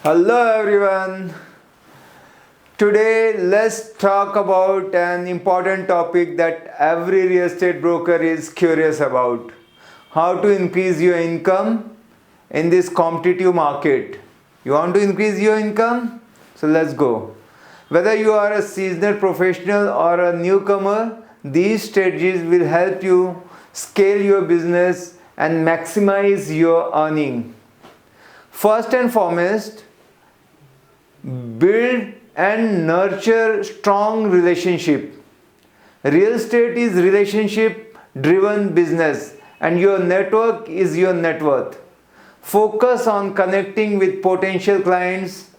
Hello everyone. Today let's talk about an important topic that every real estate broker is curious about. How to increase your income in this competitive market. You want to increase your income? So let's go. Whether you are a seasoned professional or a newcomer, these strategies will help you scale your business and maximize your earning. First and foremost, build and nurture strong relationship. Real estate is relationship driven business and your network is your net worth. Focus on connecting with potential clients,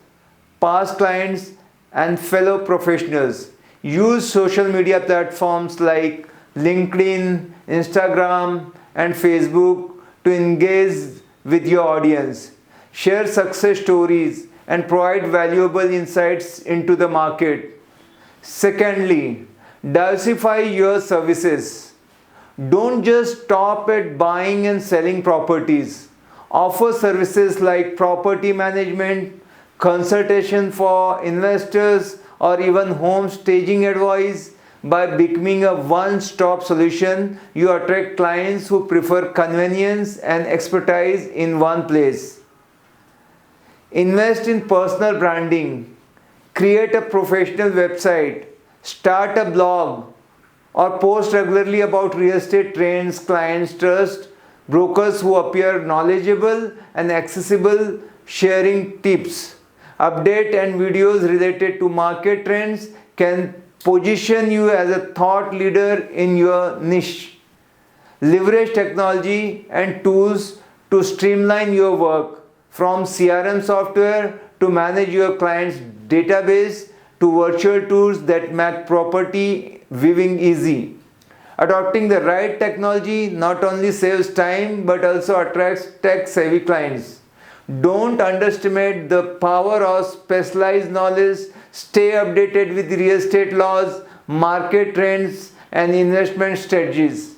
past clients and fellow professionals. Use social media platforms like LinkedIn, Instagram and Facebook to engage with your audience. Share success stories and provide valuable insights into the market. Secondly, diversify your services. Don't just stop at buying and selling properties. Offer services like property management, consultation for investors, or even home staging advice. By becoming a one-stop solution, you attract clients who prefer convenience and expertise in one place. Invest in personal branding. Create a professional website. Start a blog or post regularly about real estate trends clients trust. Brokers who appear knowledgeable and accessible, sharing tips. Update and videos related to market trends can position you as a thought leader in your niche. Leverage technology and tools to streamline your work, from CRM software to manage your client's database to virtual tools that make property viewing easy. Adopting the right technology not only saves time but also attracts tech-savvy clients. Don't underestimate the power of specialized knowledge. Stay updated with real estate laws, market trends and investment strategies.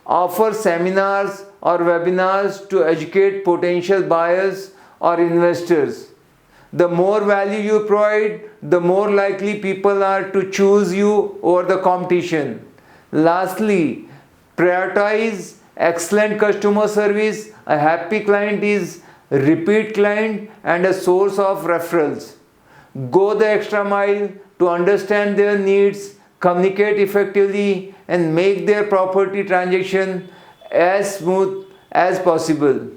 Offer seminars or webinars to educate potential buyers or investors. The more value you provide, the more likely people are to choose you over the competition. Lastly, prioritize excellent customer service. A happy client is a repeat client and a source of referrals. Go the extra mile to understand their needs, communicate effectively and make their property transaction as smooth as possible.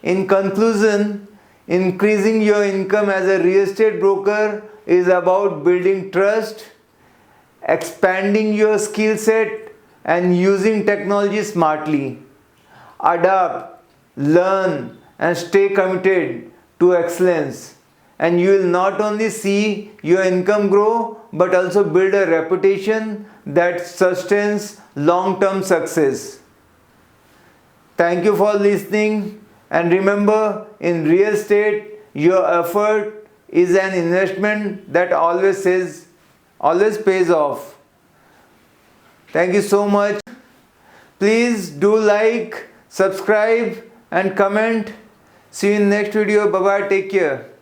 In conclusion, increasing your income as a real estate broker is about building trust, expanding your skill set and using technology smartly. Adapt, learn and stay committed to excellence. And you will not only see your income grow but also build a reputation that sustains long-term success. Thank you for listening, and remember, in real estate your effort is an investment that always pays off. Thank you so much. Please do like, subscribe and comment. See you in next video. Bye bye. Take care.